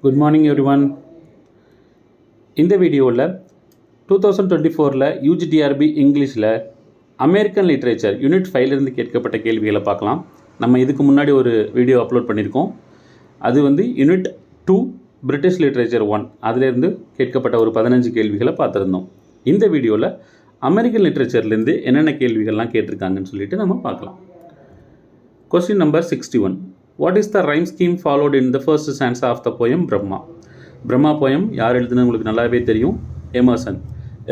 Good morning everyone. இந்த வீடியோவில் 2024 UGTRB இங்கிலீஷில் அமெரிக்கன் லிட்ரேச்சர் யூனிட் 5லேருந்து கேட்கப்பட்ட கேள்விகளை பார்க்கலாம். நம்ம இதுக்கு முன்னாடி ஒரு வீடியோ அப்லோட் பண்ணியிருக்கோம். அது வந்து யூனிட் 2 பிரிட்டிஷ் லிட்ரேச்சர் 1 அதிலேருந்து கேட்கப்பட்ட ஒரு 15 கேள்விகளை பார்த்துருந்தோம். இந்த வீடியோவில் அமெரிக்கன் லிட்ரேச்சர்லேருந்து என்னென்ன கேள்விகள்லாம் கேட்டிருக்காங்கன்னு சொல்லிட்டு நம்ம பார்க்கலாம். Question number 61. What is the rhyme scheme followed in the first stanza of the poem Brahma? Brahma poem யார் எழுதுனது உங்களுக்கு நல்லாவே தெரியும், எமர்சன்.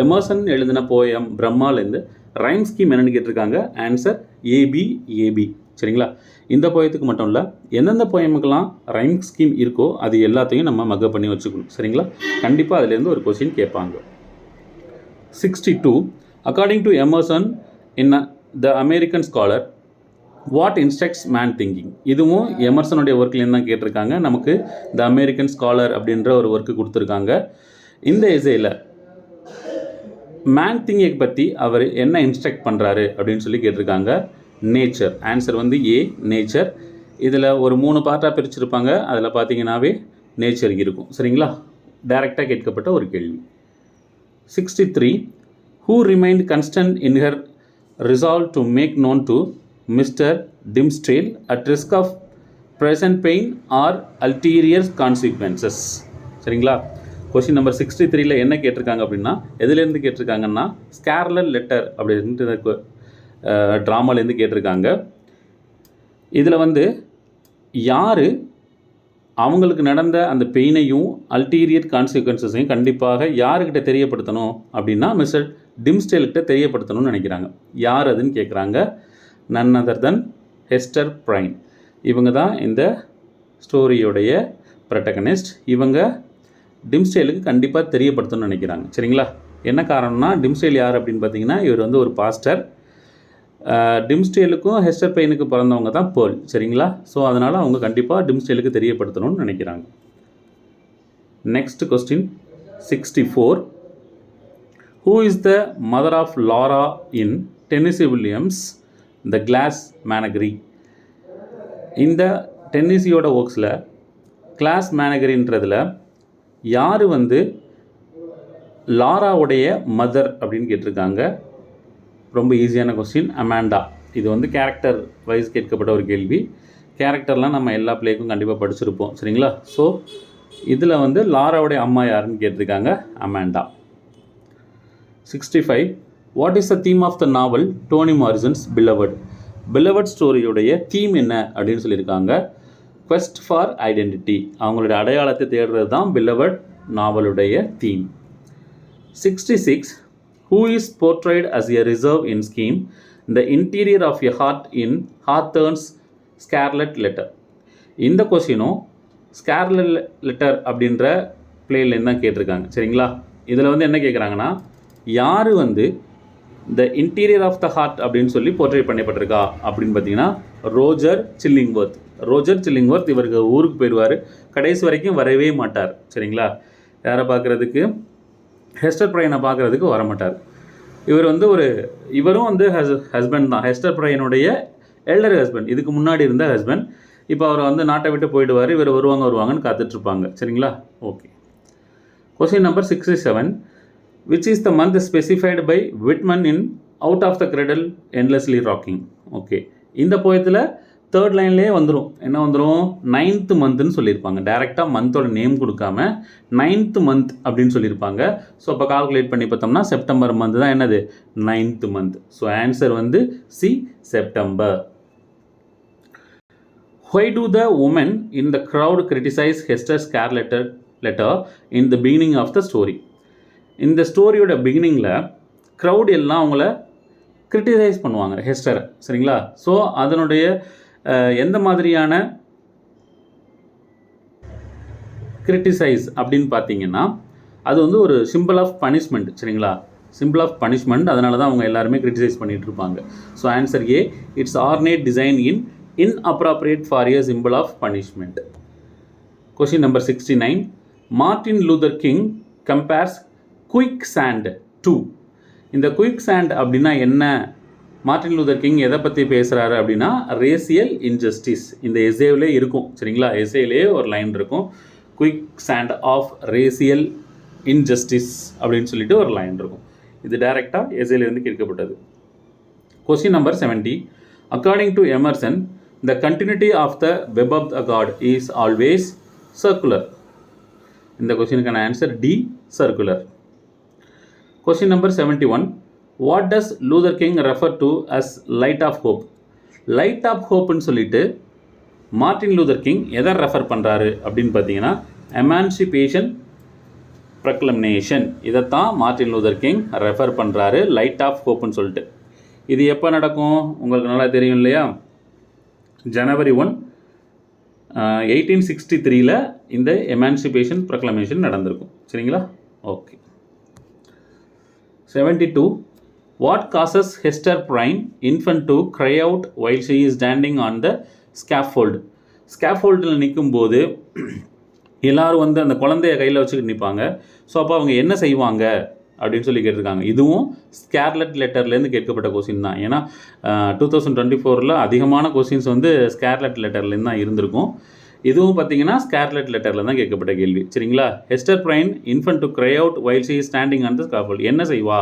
எமர்சன் எழுதின போயம் பிரம்மாலேருந்து ரைம் ஸ்கீம் என்னென்னு கேட்டிருக்காங்க. Answer AB. சரிங்களா? இந்த போயத்துக்கு மட்டும் இல்லை, எந்தெந்த போயமுக்கெல்லாம் ரைம் ஸ்கீம் இருக்கோ அது எல்லாத்தையும் நம்ம மக்கப் பண்ணி வச்சுக்கணும். சரிங்களா? கண்டிப்பாக அதுலேருந்து ஒரு கொஸ்டின் கேட்பாங்க. 62. According to Emerson in the American Scholar, what instructs man thinking? இதுவும் எமர்சனுடைய ஒர்க்லேருந்து தான் கேட்டிருக்காங்க. நமக்கு த அமெரிக்கன் ஸ்காலர் அப்படின்ற ஒரு ஒர்க்கு கொடுத்துருக்காங்க. இந்த எசையில் மேன் திங்கை பற்றி அவர் என்ன இன்ஸ்ட்ரக்ட் பண்ணுறாரு அப்படின்னு சொல்லி கேட்டிருக்காங்க. நேச்சர். ஆன்சர் வந்து ஏ, நேச்சர். இதில் ஒரு 3 பார்ட்டாக பிரிச்சிருப்பாங்க. அதில் பார்த்தீங்கன்னாவே நேச்சர் இருக்கும். சரிங்களா? டைரெக்டாக கேட்கப்பட்ட ஒரு கேள்வி. 63. Who remind constant in her resolve to make known to mister Dimmesdale at risk of present pain or ulterior consequences? சரிங்களா? கொஸ்டின் நம்பர் 63ல் என்ன கேட்டிருக்காங்க அப்படின்னா, எதுலேருந்து கேட்டிருக்காங்கன்னா ஸ்கார்லட் லெட்டர் அப்படின்ட்டு ட்ராமாலேருந்து கேட்டிருக்காங்க. இதில் வந்து யார் அவங்களுக்கு நடந்த அந்த பெயினையும் அல்டீரியர் கான்சிக்வன்சஸையும் கண்டிப்பாக யாருக்கிட்ட தெரியப்படுத்தணும் அப்படின்னா மிஸ்டர் டிம்ஸ்டேல்கிட்ட தெரியப்படுத்தணும்னு நினைக்கிறாங்க. யார் அதுன்னு கேட்குறாங்க. நன் அதர் தென் ஹெஸ்டர் பிரைன். இவங்க தான் இந்த ஸ்டோரியோடைய ப்ரொட்டகனிஸ்ட். இவங்க டிம்ஸ்டேலுக்கு கண்டிப்பாக தெரியப்படுத்தணும்னு நினைக்கிறாங்க. சரிங்களா? என்ன காரணம்னா, டிம்ஸ்டேல் யார் அப்படின்னு பார்த்தீங்கன்னா, இவர் வந்து ஒரு பாஸ்டர். டிம்ஸ்டேலுக்கும் ஹெஸ்டர் பிரைனுக்கு பிறந்தவங்க தான் பேர்ல். சரிங்களா? ஸோ அதனால் அவங்க கண்டிப்பாக டிம்ஸ்டேலுக்கு தெரியப்படுத்தணும்னு நினைக்கிறாங்க. Next question 64. Who is the mother of Laura in Tennessee Williams the Glass Menagerie? இந்த டென்னிசியோட ஒர்க்ஸில் கிளாஸ் மேனகரின்றதில் யார் வந்து லாராவுடைய மதர் அப்படின்னு கேட்டிருக்காங்க. ரொம்ப ஈஸியான கொஸ்டின், அமாண்டா. இது வந்து கேரக்டர் வைஸ் கேட்கப்பட்ட ஒரு கேள்வி. கேரக்டர்லாம் நம்ம எல்லா பிளேக்கும் கண்டிப்பாக படிச்சிருப்போம். சரிங்களா? ஸோ இதில் வந்து லாராவுடைய அம்மா யாருன்னு கேட்டிருக்காங்க, Amanda. 65. What is the theme of the novel Toni Morrison's Beloved? Beloved ஸ்டோரியுடைய தீம் என்ன அப்படின்னு சொல்லியிருக்காங்க. Quest for identity. அவங்களுடைய அடையாளத்தை தேடுறது தான் பிலவட் நாவலுடைய theme. 66. Who is portrayed as a reserve in scheme the interior of a heart in Hawthorne's Scarlet Letter? இந்த கொஸ்டினும் ஸ்கார்லட் லெட்டர் அப்படின்ற பிளேலேருந்து தான் கேட்டிருக்காங்க. சரிங்களா? இதில் வந்து என்ன கேட்குறாங்கன்னா, யார் வந்து the interior of the heart அப்படின்னு சொல்லி போர்ட்ரேட் பண்ணப்பட்டிருக்கா அப்படின்னு பார்த்தீங்கன்னா, ரோஜர் சில்லிங்வர்த். ரோஜர் சில்லிங்வர்த் இவருக்கு ஊருக்கு போயிடுவார். கடைசி வரைக்கும் வரவே மாட்டார். சரிங்களா? யாரை பார்க்குறதுக்கு? ஹெஸ்டர் பிரைனை பார்க்குறதுக்கு வரமாட்டார். இவர் வந்து இவரும் வந்து ஹஸ்பண்ட் தான். ஹெஸ்டர் பிரைனுடைய எல்டர் ஹஸ்பண்ட், இதுக்கு முன்னாடி இருந்த ஹஸ்பண்ட். இப்போ அவர் வந்து நாட்டை விட்டு போயிடுவார். இவர் வருவாங்கன்னு காத்துட்ருப்பாங்க. சரிங்களா? Okay. Question number 67. which is the month specified by Whitman in Out of the Cradle Endlessly Rocking? Okay. இந்த போயத்தில் 3rd லைன்லேயே வந்துடும். என்ன வந்துடும்? 9th மந்த்னு சொல்லியிருப்பாங்க. டைரெக்டாக மந்தோட நேம் கொடுக்காம 9th மந்த் அப்படின்னு சொல்லியிருப்பாங்க. ஸோ அப்போ கால்குலேட் பண்ணி பார்த்தோம்னா செப்டம்பர் மந்த் தான் என்னது? 9th month. ஸோ ஆன்சர் வந்து C, September. Why do the women in the crowd criticize Hester's scarlet letter in the beginning of the story? இந்த ஸ்டோரியோட பிகினிங்கில் க்ரௌட் எல்லாம் அவங்கள கிரிட்டிசைஸ் பண்ணுவாங்க, ஹெஸ்டரை. சரிங்களா? ஸோ அதனுடைய எந்த மாதிரியான கிரிட்டிசைஸ் அப்படின்னு பார்த்தீங்கன்னா, அது வந்து ஒரு சிம்பிள் ஆஃப் பனிஷ்மெண்ட். சரிங்களா? Symbol of punishment. அதனால தான் அவங்க எல்லாருமே கிரிட்டிசைஸ் பண்ணிகிட்டு இருப்பாங்க. So answer A, it's ornate design in inappropriate for a symbol of punishment. Question number 69. Martin Luther King compares quicksand to. இந்த quicksand அப்படின்னா என்ன? மார்ட்டின் லூதர் கிங் எதை பற்றி பேசுகிறாரு அப்படின்னா ரேசியல் இன்ஜஸ்டிஸ். இந்த எஸ்ஏவிலே இருக்கும். சரிங்களா? எஸ்ஏவிலே ஒரு லைன் இருக்கும். Quicksand of racial injustice அப்படின்னு சொல்லிட்டு ஒரு லைன் இருக்கும். இது டைரெக்டாக எஸ்ஏலேருந்து கேட்கப்பட்டது. Question number 70. According to Emerson, the continuity of the web of the god is always circular. இந்த கொஸ்டினுக்கான answer D, circular. Question number 71. What does Luther King refer to as light of hope? Light of ஹோப்னு சொல்லிட்டு Martin Luther King எதை refer பண்ணுறாரு அப்படின்னு பார்த்தீங்கன்னா Emancipation Proclamation, இதைத்தான் Martin Luther King refer பண்ணுறாரு லைட் ஆஃப் ஹோப்னு சொல்லிட்டு. இது எப்போ நடக்கும் உங்களுக்கு நல்லா தெரியும் இல்லையா? ஜனவரி 1, 1863 இந்த எமான்சிபேஷன் ப்ரக்ளமேஷன் நடந்திருக்கும். சரிங்களா? Okay. 72. What causes Hester Prynne infant to cry out while she is standing on the scaffold? ஸ்கேஃபோல்டில் நிற்கும்போது எல்லோரும் வந்து அந்த குழந்தைய கையில் வச்சுக்கிட்டு நிற்பாங்க. ஸோ அப்போ அவங்க என்ன செய்வாங்க அப்படின்னு சொல்லி கேட்டிருக்காங்க. இதுவும் ஸ்கேர்லெட் லெட்டர்லேருந்து கேட்கப்பட்ட கொஸ்டின் தான். ஏன்னா 2024 அதிகமான கொஸ்டின்ஸ் வந்து ஸ்கேர்லெட் லெட்டர்லேருந்து தான் இருந்திருக்கும். இதுவும் பார்த்தீங்கன்னா ஸ்கேர்லெட் லெட்டரில் தான் கேட்கப்பட்ட கேள்வி. சரிங்களா? Hester Prynne infant to cry out while she is standing on the scaffold. என்ன செய்வா?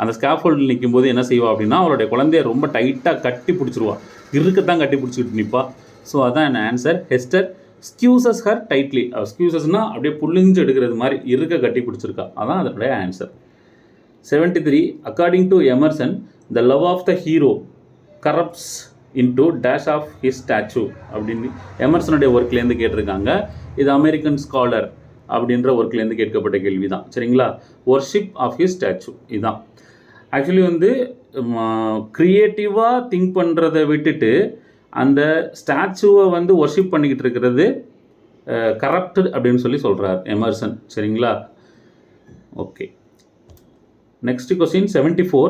அந்த ஸ்கேஃபோல்டில் நிற்கும்போது என்ன செய்வா அப்படின்னா அவளுடைய குழந்தைய ரொம்ப டைட்டாக கட்டி பிடிச்சிருவா, இருக்கத்தான் கட்டி பிடிச்சிக்கிட்டு நிற்பா. ஸோ அதான் என்ன answer. Hester squeezes her tightly. ஸ்கியூசஸ்னால் அப்படியே புளிஞ்சு எடுக்கிறது மாதிரி இருக்க கட்டி பிடிச்சிருக்கா. அதான் அதனுடைய answer. 73. According to Emerson, the love of the hero corrupts into dash of his statue அப்படின்னு எமர்சனுடைய ஒர்க்லேருந்து கேட்டிருக்காங்க. இது அமெரிக்கன் ஸ்காலர் அப்படின்ற ஒர்க்லேருந்து கேட்கப்பட்ட கேள்வி தான். சரிங்களா? ஒர்ஷிப் ஆஃப் ஹிஸ் ஸ்டாச்சு இதுதான். ஆக்சுவலி வந்து க்ரியேட்டிவாக திங்க் பண்ணுறதை விட்டுட்டு அந்த ஸ்டாச்சுவை வந்து ஒர்ஷிப் பண்ணிக்கிட்டு இருக்கிறது கரப்டட் அப்படின்னு சொல்லி சொல்கிறார் எமர்சன். சரிங்களா? Okay. Next question 74.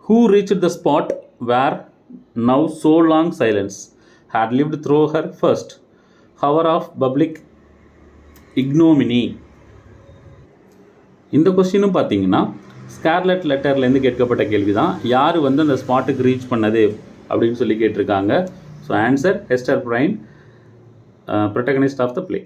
Who reached the spot where now so long silence had lived through her first hour of public ignominy? இந்த கொஸ்டினும் பார்த்தீங்கன்னா ஸ்கார்லெட் லெட்டர்லேருந்து கேட்கப்பட்ட கேள்வி தான். யார் வந்து அந்த ஸ்பாட்டுக்கு ரீச் பண்ணது அப்படின்னு சொல்லி கேட்டிருக்காங்க. So answer Hester Prynne, protagonist of the play.